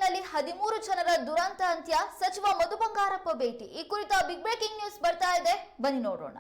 ನಲ್ಲಿ 13 ಜನರ ದುರಂತ ಅಂತ್ಯ, ಸಚಿವ ಮಧು ಬಂಗಾರಪ್ಪ ಭೇಟಿ. ಈ ಕುರಿತ ಬಿಗ್ ಬ್ರೇಕಿಂಗ್ ನ್ಯೂಸ್ ಬರ್ತಾ ಇದೆ, ಬನ್ನಿ ನೋಡೋಣ.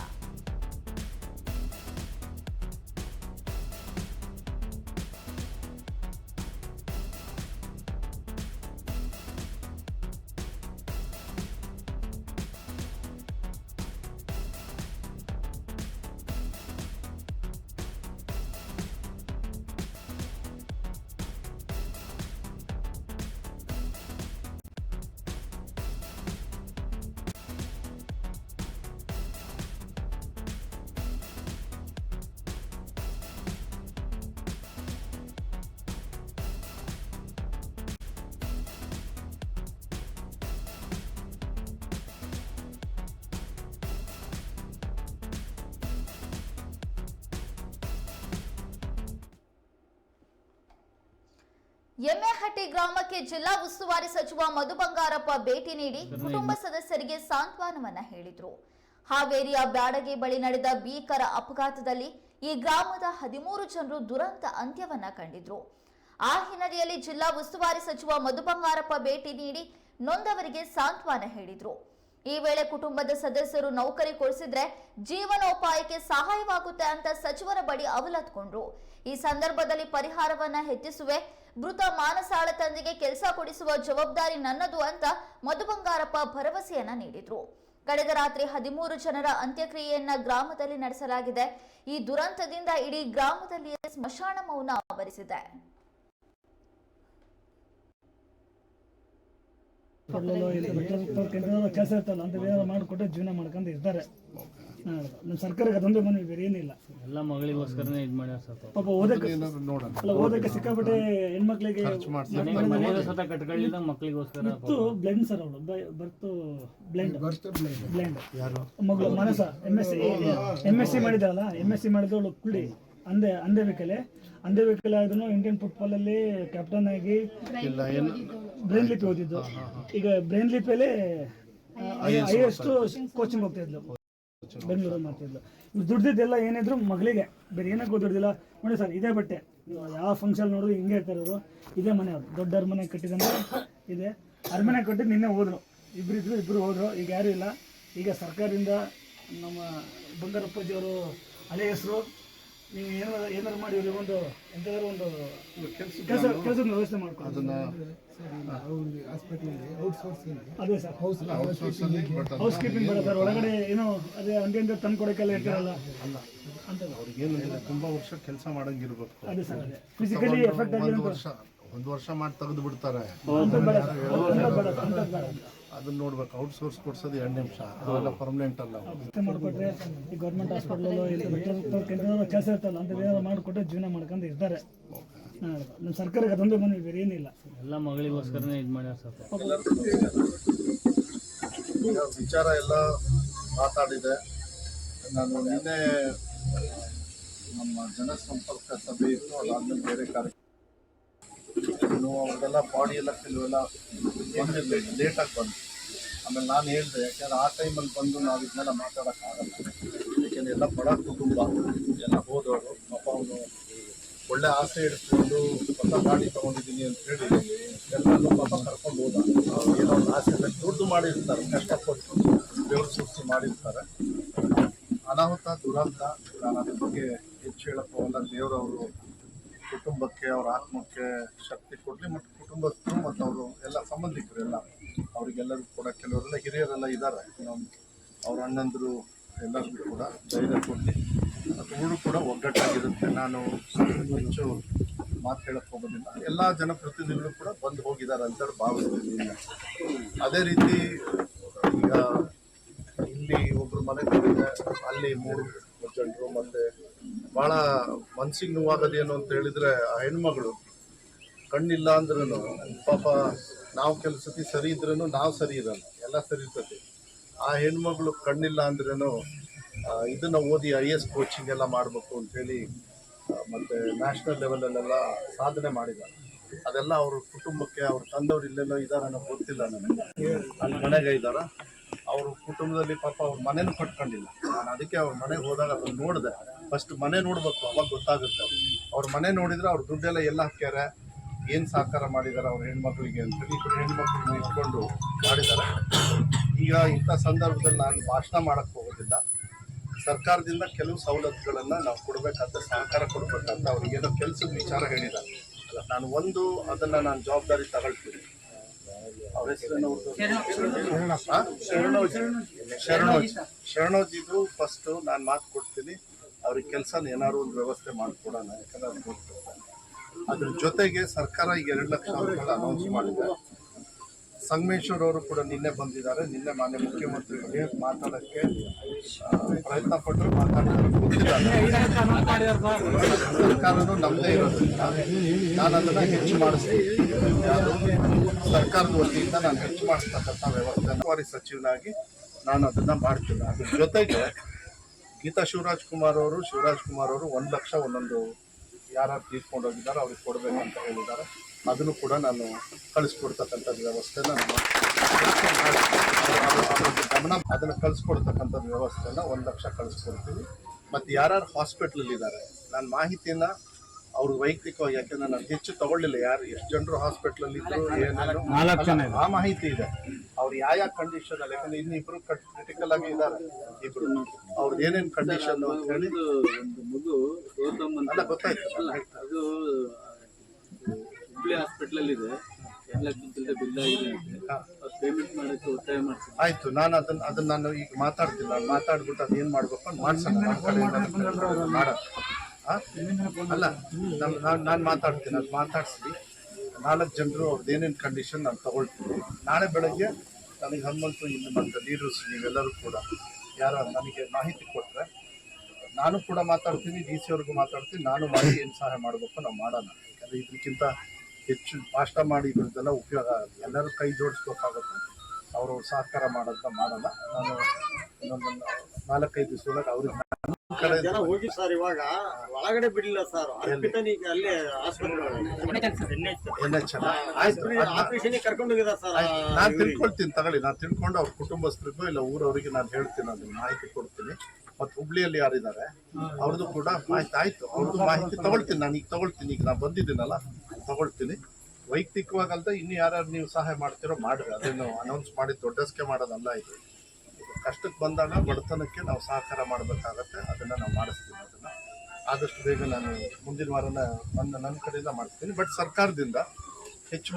ಎಮ್ಮೆಹಟ್ಟಿ ಗ್ರಾಮಕ್ಕೆ ಜಿಲ್ಲಾ ಉಸ್ತುವಾರಿ ಸಚಿವ ಮಧು ಬಂಗಾರಪ್ಪ ಭೇಟಿ ನೀಡಿ ಕುಟುಂಬ ಸದಸ್ಯರಿಗೆ ಸಾಂತ್ವನವನ್ನ ಹೇಳಿದ್ರು. ಹಾವೇರಿಯ ಬ್ಯಾಡಗಿ ಬಳಿ ನಡೆದ ಭೀಕರ ಅಪಘಾತದಲ್ಲಿ ಈ ಗ್ರಾಮದ 13 ಜನರು ದುರಂತ ಅಂತ್ಯವನ್ನ ಕಂಡಿದ್ರು. ಆ ಹಿನ್ನೆಲೆಯಲ್ಲಿ ಜಿಲ್ಲಾ ಉಸ್ತುವಾರಿ ಸಚಿವ ಮಧು ಬಂಗಾರಪ್ಪ ಭೇಟಿ ನೀಡಿ ನೊಂದವರಿಗೆ ಸಾಂತ್ವನ ಹೇಳಿದ್ರು. ಈ ವೇಳೆ ಕುಟುಂಬದ ಸದಸ್ಯರು ನೌಕರಿ ಕೊಡಿಸಿದ್ರೆ ಜೀವನೋಪಾಯಕ್ಕೆ ಸಹಾಯವಾಗುತ್ತೆ ಅಂತ ಸಚಿವರ ಬಳಿ ಅವಲತ್ಕೊಂಡ್ರು. ಈ ಸಂದರ್ಭದಲ್ಲಿ ಪರಿಹಾರವನ್ನ ಹೆಚ್ಚಿಸುವೆ, ಮೃತ ಮಾನಸಾಳ ತಂದೆಗೆ ಕೆಲಸ ಕೊಡಿಸುವ ಜವಾಬ್ದಾರಿ ನನ್ನದು ಅಂತ ಮಧು ಬಂಗಾರಪ್ಪ ಭರವಸೆಯನ್ನ ನೀಡಿದ್ರು. ಕಳೆದ ರಾತ್ರಿ 13 ಜನರ ಅಂತ್ಯಕ್ರಿಯೆಯನ್ನ ಗ್ರಾಮದಲ್ಲಿ ನಡೆಸಲಾಗಿದೆ. ಈ ದುರಂತದಿಂದ ಇಡೀ ಗ್ರಾಮದಲ್ಲಿ ಸ್ಮಶಾನ ಮೌನ ಆವರಿಸಿದೆ. ಕೆಲಸ ಇರ್ತಲ್ಲ ಅಂತ ಮಾಡಿಕೊಟ್ಟು ಜೀವನ ಮಾಡ್ಕೊಂಡು ಇರ್ತಾರೆ. ನಮ್ಮ ಸರ್ಕಾರಕ್ಕೆ ಅದೊಂದೇ ಮನೆ, ಬೇರೆ ಏನಿಲ್ಲ. ಎಲ್ಲ ಮಗಳಿಗೋಸ್ಕರನೇ ಇದು ಮಾಡ್ಯಾರ ಸರ್. ಪಾಪ ಓದಕ್ಕೆ ಸಿಕ್ಕಾಪಟ್ಟೆ ಹೆಣ್ಮಕ್ಳಿಗೆ ಕಟ್ಕೊಳ್ಳಿಲ್ಲ, ಮಕ್ಕಳಿಗೋಸ್ಕರ ಇತ್ತು. ಬ್ಲೆಂಡ್ ಸರ್, ಅವಳು ಬರ್ತು ಬ್ಲೆಂಡ್ ಮಗಳು ಮನಸ MSc ಮಾಡಿದಾಳಲ್ಲ, MSc ಮಾಡಿದವಳು ಕುಳ್ಳಿ ಅಂಧವಿಕಲ ಆದ್ರೂ ಇಂಡಿಯನ್ ಫುಟ್ಬಾಲ್ ಅಲ್ಲಿ ಕ್ಯಾಪ್ಟನ್ ಆಗಿ ಬ್ರೈನ್ ಲಿಪಿ ಓದಿದ್ದು. ಈಗ ಬ್ರೈನ್ ಲಿಪಿಯಲ್ಲಿ ಹೈಯೆಸ್ಟ್ ಕೋಚಿಂಗ್ ಹೋಗ್ತಾ ಇದ್ಲು, ಬೆಂಗಳೂರು ಮಾಡ್ತಿದ್ಲು. ದುಡ್ದಿದ್ದೆಲ್ಲ ಏನಿದ್ರು ಮಗಳಿಗೆ, ಬೇರೆ ಏನಕ್ಕೂ ದುಡ್ದಿಲ್ಲ. ನೋಡಿ ಸರ್, ಇದೇ ಬಟ್ಟೆ, ಯಾವ ಫಂಕ್ಷನ್ ನೋಡಿದ್ರು ಹಿಂಗೆ ಇರ್ತಾರೆ ಅವರು. ಇದೇ ಮನೆ, ಅವರು ದೊಡ್ಡ ಅರಮನೆ ಕಟ್ಟಿದಂಗೆ ಇದೆ. ಅರಮನೆ ಕಟ್ಟಿದ್ದು ನಿನ್ನೆ ಹೋದ್ರು, ಇಬ್ಬರು ಹೋದ್ರು. ಈಗ ಯಾರು ಇಲ್ಲ. ಈಗ ಸರ್ಕಾರದಿಂದ ನಮ್ಮ ಬಂಗಾರಪ್ಪಾಜಿಯವರು ಹಳೆ ಹೆಸರು, ನೀವು ಏನಾರು ಮಾಡಿ ಒಂದು ಎಂತಾದ್ರು ಒಂದು ಕೆಲಸದ ವ್ಯವಸ್ಥೆ ಮಾಡ್ಕೊಂಡು ಅದೇ ಸರ್, ಹೌಸ್ ಕೀಪಿಂಗ್ ಬೇಡ ಸರ್. ಒಳಗಡೆ ಏನೋ ಅದೇ ಹಂಗೆ ತಂದು ಕೊಡೋಕ್ಕೆಲ್ಲ ಇರ್ತಾರಲ್ಲ ಅಂತ, ಅವ್ರಿಗೇನು ತುಂಬಾ ವರ್ಷ ಕೆಲಸ ಮಾಡಂಗಿರ್ಬೇಕು. ಅದೇ ಸರ್, ಅದೇ ಫಿಸಿಕಲಿ ಎಫೆಕ್ಟ್ ಆಗಿ ಒಂದು ವರ್ಷ ಮಾಡಿ ತೆಗೆದು ಬಿಡ್ತಾರೆ. ಅದನ್ನ ನೋಡ್ಬೇಕು. ಔಟ್ಸೋರ್ಸ್ ಕೊಡ್ಸೋದು 2 ನಿಮಿಷ, ಅದೆಲ್ಲ ಪರ್ಮನೆಂಟ್ ಅಲ್ಲ. ಮಾಡ್ಕೊಟ್ರೆ ಈ ಗೌರ್ಮೆಂಟ್ ಹಾಸ್ಪಿಟಲ್ ಕೆಲಸ ಇರ್ತಲ್ಲ ಅಂತ ಮಾಡಿಕೊಟ್ರೆ ಜೀವನ ಮಾಡ್ಕೊಂಡು ಇರ್ತಾರೆ. ನಮ್ಮ ಸರ್ಕಾರಕ್ಕೆ ಅದೊಂದೇ ಮನೆ, ಬೇರೆ ಏನಿಲ್ಲ. ಎಲ್ಲ ಮಗಳಿಗೋಸ್ಕರನೇ ಇದು ಮಾಡ್ಯಾರ ಸರ್. ವಿಚಾರ ಎಲ್ಲ ಮಾತಾಡಿದೆ. ನಾನು ನಿನ್ನೆ ನಮ್ಮ ಜನಸಂಪರ್ಕ ಸಭೆ ಇತ್ತು, ಅದಾದ್ಮೇಲೆ ಬೇರೆ ಕಾರ್ಯಕ್ರಮ ಅವ್ರಿಗೆಲ್ಲ ಬಾಡಿ ಎಲ್ಲ ಕೆಲವೆಲ್ಲ ಲೇಟಾಗಿ ಬಂದು ಆಮೇಲೆ ನಾನು ಹೇಳಿದೆ, ಯಾಕೆಂದ್ರೆ ಆ ಟೈಮಲ್ಲಿ ಬಂದು ನಾವು ಇದನ್ನೆಲ್ಲ ಮಾತಾಡೋಕ್ಕಾಗಲ್ಲ. ಯಾಕೆಂದರೆ ಎಲ್ಲ ಬಡ ಕುಟುಂಬ, ಎಲ್ಲ ಹೋದವರು. ಪಾಪ ಅವನು ಒಳ್ಳೆ ಆಸೆ ಇಟ್ಕೊಂಡು ಹೊಸ ಗಾಡಿ ತೊಗೊಂಡಿದ್ದೀನಿ ಅಂತ ಹೇಳಿ ಎಲ್ಲರೂ ಪಾಪ ಕರ್ಕೊಂಡು ಹೋದ. ಏನೋ ಒಂದು ಆಸೆ ದುಡ್ಡು ಮಾಡಿರ್ತಾರೆ, ಕಷ್ಟಪಟ್ಟು ಬೆವರು ಸೃಷ್ಟಿ ಮಾಡಿರ್ತಾರೆ. ಅನಾಹುತ, ದುರಂತ. ನಾನು ಅದ್ರ ಬಗ್ಗೆ ಹೆಚ್ಚು ಹೇಳೋಕ್ಕೋಗಲ್ಲ. ದೇವರವರು ಕುಟುಂಬಕ್ಕೆ, ಅವ್ರ ಆತ್ಮಕ್ಕೆ ಶಕ್ತಿ ಕೊಡಲಿ. ಮತ್ತು ಕುಟುಂಬಸ್ಥರು ಮತ್ತು ಅವರು ಎಲ್ಲ ಸಂಬಂಧಿಕರು ಎಲ್ಲ ಅವರಿಗೆಲ್ಲರೂ ಕೂಡ, ಕೆಲವರೆಲ್ಲ ಹಿರಿಯರೆಲ್ಲ ಇದ್ದಾರೆ, ಅವ್ರ ಅಣ್ಣಂದರು ಎಲ್ಲರಿಗೂ ಕೂಡ ಧೈರ್ಯ ಕೊಡಲಿ. ಮತ್ತು ಊರು ಕೂಡ ಒಗ್ಗಟ್ಟಾಗಿರುತ್ತೆ. ನಾನು ಹೆಚ್ಚು ಮಾತು ಹೇಳಕ್ಕೆ ಹೋಗೋದಿಲ್ಲ. ಎಲ್ಲ ಜನಪ್ರತಿನಿಧಿಗಳು ಕೂಡ ಬಂದು ಹೋಗಿದ್ದಾರೆ ಅಂತೇಳಿ ಭಾವಿಸ್ತೀನಿ. ಅದೇ ರೀತಿ ಈಗ ಇಲ್ಲಿ ಒಬ್ಬರು ಮನೆ ಬಂದಿದೆ, ಅಲ್ಲಿ 3 ಜನರು. ಮತ್ತು ಭಾಳ ಮನ್ಸಿಗೆ ನೋವಾಗೋದೇನು ಅಂತ ಹೇಳಿದರೆ, ಆ ಹೆಣ್ಮಗಳು ಕಣ್ಣಿಲ್ಲ ಅಂದ್ರೂ ಪಾಪ, ನಾವು ಕೆಲಸತಿ ಸರಿ ಇದ್ರೂ ನಾವು ಸರಿ ಇರಲ್ಲ, ಎಲ್ಲ ಸರಿ ಇರ್ತೈತಿ. ಆ ಹೆಣ್ಮಗಳು ಕಣ್ಣಿಲ್ಲ ಅಂದ್ರೂ ಇದನ್ನು ಓದಿ IAS ಕೋಚಿಂಗ್ ಎಲ್ಲ ಮಾಡಬೇಕು ಅಂಥೇಳಿ ಮತ್ತು ನ್ಯಾಷನಲ್ ಲೆವೆಲಲ್ಲೆಲ್ಲ ಸಾಧನೆ ಮಾಡಿದ್ದಾರೆ. ಅದೆಲ್ಲ ಅವ್ರ ಕುಟುಂಬಕ್ಕೆ, ಅವ್ರ ತಂದವ್ರು ಇಲ್ಲೆಲ್ಲೋ ಇದ್ದಾರೆ, ನನಗೆ ಗೊತ್ತಿಲ್ಲ. ನನಗೆ ಅಲ್ಲಿ ಮನೆಗೆ ಇದ್ದಾರೆ. ಅವ್ರ ಕುಟುಂಬದಲ್ಲಿ ಪಾಪ ಅವ್ರ ಮನೇನೂ ಕಟ್ಕೊಂಡಿಲ್ಲ. ನಾನು ಅದಕ್ಕೆ ಅವ್ರ ಮನೆಗೆ ಹೋದಾಗ ಅದನ್ನು ನೋಡಿದೆ. ಫಸ್ಟ್ ಮನೆ ನೋಡ್ಬೇಕು, ಅವಾಗ ಗೊತ್ತಾಗುತ್ತೆ. ಅವ್ರ ಮನೆ ನೋಡಿದ್ರೆ ಅವ್ರ ದುಡ್ಡೆಲ್ಲ ಎಲ್ಲ ಹಾಕ್ಯಾರೆ, ಏನು ಸಹಕಾರ ಮಾಡಿದ್ದಾರೆ ಅವ್ರ ಹೆಣ್ಮಕ್ಳಿಗೆ ಅಂತೇಳಿ ಇಬ್ಬರು ಹೆಣ್ಮಕ್ಳನ್ನ ಇಟ್ಕೊಂಡು ಮಾಡಿದ್ದಾರೆ. ಈಗ ಇಂಥ ಸಂದರ್ಭದಲ್ಲಿ ನಾನು ಭಾಷಣ ಮಾಡಕ್ಕೆ ಹೋಗೋದಿಲ್ಲ. ಸರ್ಕಾರದಿಂದ ಕೆಲವು ಸವಲತ್ತುಗಳನ್ನು ನಾವು ಕೊಡಬೇಕಂತ, ಸಹಕಾರ ಕೊಡಬೇಕಂತ ಅವ್ರಿಗೇನೋ ಕೆಲಸದ ವಿಚಾರ ಹೇಳಿದ್ದಾರೆ. ನಾನು ಅದನ್ನು ನಾನು ಜವಾಬ್ದಾರಿ ತಗೊಳ್ತೀನಿ. ಅವ್ರ ಹೆಸರೇನು? ಶರಣೋಜಿದು ಫಸ್ಟು ನಾನು ಮಾತು ಕೊಡ್ತೀನಿ. ಅವ್ರಿಗೆ ಕೆಲಸನ ಏನಾದ್ರು ಒಂದು ವ್ಯವಸ್ಥೆ ಮಾಡಿಕೊಡೋಣ, ಯಾಕಂದ್ರೆ ಅವ್ರಿಗೆ ಗೊತ್ತಿರ್ತಾರೆ. ಅದ್ರ ಜೊತೆಗೆ ಸರ್ಕಾರ ಈಗ 2 ಲಕ್ಷ ರೂಪಾಯಿ ಅನೌನ್ಸ್ ಮಾಡಿದೆ. ಸಂಗಮೇಶ್ವರ್ ಅವರು ಕೂಡ ನಿನ್ನೆ ಬಂದಿದ್ದಾರೆ. ನಿನ್ನೆ ಮಾನ್ಯ ಮುಖ್ಯಮಂತ್ರಿಗಳಿಗೆ ಮಾತಾಡೋಕ್ಕೆ ಪ್ರಯತ್ನ ಪಟ್ಟರು, ಸರ್ಕಾರನೂ ನಮ್ಮದೇ ಇರೋದ್ರಿಂದ ನಾನು ಅದನ್ನು ಹೆಚ್ಚು ಮಾಡಿಸ್ತೀನಿ. ಸರ್ಕಾರದ ವತಿಯಿಂದ ನಾನು ಹೆಚ್ಚು ಮಾಡಿಸ್ತಕ್ಕಂಥ ವ್ಯವಸ್ಥೆ ಉಸ್ತುವಾರಿ ಸಚಿವನಾಗಿ ನಾನು ಅದನ್ನು ಮಾಡ್ತೀನಿ. ಅದ್ರ ಜೊತೆಗೆ ಗೀತಾ ಶಿವರಾಜ್ ಕುಮಾರ್ ಅವರು 1 ಲಕ್ಷ ಒಂದೊಂದು ಯಾರು ತೀರ್ಕೊಂಡು ಹೋಗಿದ್ದಾರೆ ಅವ್ರಿಗೆ ಕೊಡಬೇಕಂತ ಹೇಳಿದ್ದಾರೆ. ಅದನ್ನು ಕೂಡ ನಾನು ಕಳಿಸ್ಕೊಡ್ತಕ್ಕಂಥದ್ದು ವ್ಯವಸ್ಥೆನ ಅದನ್ನು ಕಳಿಸ್ಕೊಡ್ತಕ್ಕಂಥದ್ದು ವ್ಯವಸ್ಥೆನ 1 ಲಕ್ಷ ಕಳಿಸ್ಕೊಡ್ತೀನಿ. ಮತ್ತು ಯಾರ್ಯಾರು ಹಾಸ್ಪಿಟ್ಲಲ್ಲಿದ್ದಾರೆ ನಾನು ಮಾಹಿತಿಯನ್ನು ಅವ್ರಿಗೆ ವೈಯಕ್ತಿಕವಾಗಿ, ಯಾಕೆಂದ್ರೆ ನಾನು ಹೆಚ್ಚು ತಗೊಳ್ಳಿಲ್ಲ ಯಾರು ಎಷ್ಟು ಜನರು ಹಾಸ್ಪಿಟ್ಲಲ್ಲಿ ಇದ್ರು ಏನೇನು ಆ ಮಾಹಿತಿ ಇದೆ. ಅವ್ರು ಯಾವ ಕಂಡೀಷನ್ ಅಲ್ಲಿ, ಯಾಕಂದ್ರೆ ಇನ್ನಿಬ್ರು ಕ್ರಿಟಿಕಲ್ ಆಗಿ ಇದ್ದಾರೆ. ಇಬ್ರು ಅವ್ರದ್ದು ಏನೇನು ಕಂಡೀಷನ್ ಅಂತ ಹೇಳಿ ಅಲ್ಲ ಗೊತ್ತಾಯ್ತು. ಅದು ಹುಬ್ಳಿ ಹಾಸ್ಪಿಟಲ್ ಇದೆ, 2 ಲಕ್ಷ ಬಿಲ್ ಆಗಿದೆ, ಪೇಮೆಂಟ್ ಮಾಡೋಕ್ಕೆ ಒತ್ತಾಯ ಮಾಡ್ತೀನಿ. ಆಯ್ತು, ನಾನು ಅದನ್ನ ನಾನು ಈಗ ಮಾತಾಡ್ತೀನಿ. ನಾನು ಮಾತಾಡ್ಬಿಟ್ಟು ಅದೇನು ಮಾಡ್ಬೇಕು ಅಂತ ಮಾಡ್ಸೋಣ. ನನ್ನ ಕಡೆಯಿಂದ ಮಾಡೋಣ. ಅಲ್ಲ ನಾನು ಮಾತಾಡ್ತೀನಿ. ಅದು ಮಾತಾಡಿಸಿ 4 ಜನರು ಅವ್ರದ್ದು ಏನೇನು ಕಂಡೀಷನ್ ನಾನು ತಗೊಳ್ತೀನಿ. ನಾಳೆ ಬೆಳಗ್ಗೆ ನನಗೆ ಹನುಮಂತು ಇಲ್ಲಿ ಮತ್ತು ಲೀಡರ್ಸ್ ನೀವೆಲ್ಲರೂ ಕೂಡ ಯಾರು ನನಗೆ ಮಾಹಿತಿ ಕೊಟ್ಟರೆ ನಾನು ಕೂಡ ಮಾತಾಡ್ತೀನಿ, DC ಅವ್ರಿಗೂ ಮಾತಾಡ್ತೀನಿ. ನಾನು ಮಾಡಿ ಏನು ಸಹಾಯ ಮಾಡಬೇಕು ನಾವು ಮಾಡೋಣ. ಯಾಕಂದರೆ ಇದಕ್ಕಿಂತ ಹೆಚ್ಚು ಭಾಷಣ ಮಾಡಿ ಇದ್ರದ್ದೆಲ್ಲ ಉಪಯೋಗ ಆಗುತ್ತೆ. ಎಲ್ಲರೂ ಕೈ ಜೋಡಿಸ್ಬೇಕಾಗುತ್ತೆ. ಅವರು ಸಹಕಾರ ಮಾಡೋದನ್ನ ಮಾಡೋಣ. ನಾನು ಇನ್ನೊಂದು 4-5 ದಿವಸದೊಳಗೆ ಅವ್ರಿಗೆ ಜನ ಹೋಗಿ ಸರ್, ಇವಾಗ ಒಳಗಡೆ ಬಿಡ್ಲಿಲ್ಲ ಸರ್. ಅಲ್ಲೇ ಆಪರೇಷನ್ ಕರ್ಕೊಂಡು ಹೋಗಿದ್ದಾರೆ ಸರ್. ನಾನು ತಿಳ್ಕೊಳ್ತೀನಿ, ತಗೊಳ್ಳಿ. ನಾನು ತಿಳ್ಕೊಂಡು ಅವ್ರ ಕುಟುಂಬಸ್ಥರಿಗೂ ಇಲ್ಲ ಊರವರಿಗೆ ನಾನು ಹೇಳ್ತೀನಿ, ಅದನ್ನ ಮಾಹಿತಿ ಕೊಡ್ತೀನಿ. ಮತ್ತು ಹುಬ್ಳಿಯಲ್ಲಿ ಯಾರಿದ್ದಾರೆ ಅವ್ರದ್ದು ಕೂಡ ಮಾಹಿತಿ ಆಯ್ತು. ಅವ್ರದ್ದು ಮಾಹಿತಿ ತಗೊಳ್ತೀನಿ. ನಾನು ಈಗ ತಗೊಳ್ತೀನಿ. ಈಗ ನಾನು ಬಂದಿದ್ದೀನಲ್ಲ, ತಗೊಳ್ತೀನಿ. ವೈಯಕ್ತಿಕವಾಗಲ್ದ ಇನ್ನು ಯಾರ್ಯಾರು ನೀವು ಸಹಾಯ ಮಾಡ್ತಿರೋ ಮಾಡ್ರಿ. ಅದೇನು ಅನೌನ್ಸ್ ಮಾಡಿ ದೊಡ್ಡಸ್ಕೆ ಮಾಡೋದಲ್ಲ. ಇದು ಕಷ್ಟಕ್ಕೆ ಬಂದಾಗ ಬಡತನಕ್ಕೆ ನಾವು ಸಹಕಾರ ಮಾಡಬೇಕಾಗತ್ತೆ. ಅದನ್ನು ನಾವು ಮಾಡಿಸ್ತೀವಿ. ಅದನ್ನು ಆದಷ್ಟು ಬೇಗ ನಾನು ಮುಂದಿನ ವಾರನ ನನ್ನ ಕಡೆಯಿಂದ ಮಾಡ್ತೀನಿ. ಬಟ್ ಸರ್ಕಾರದಿಂದ ಹೆಚ್ಚು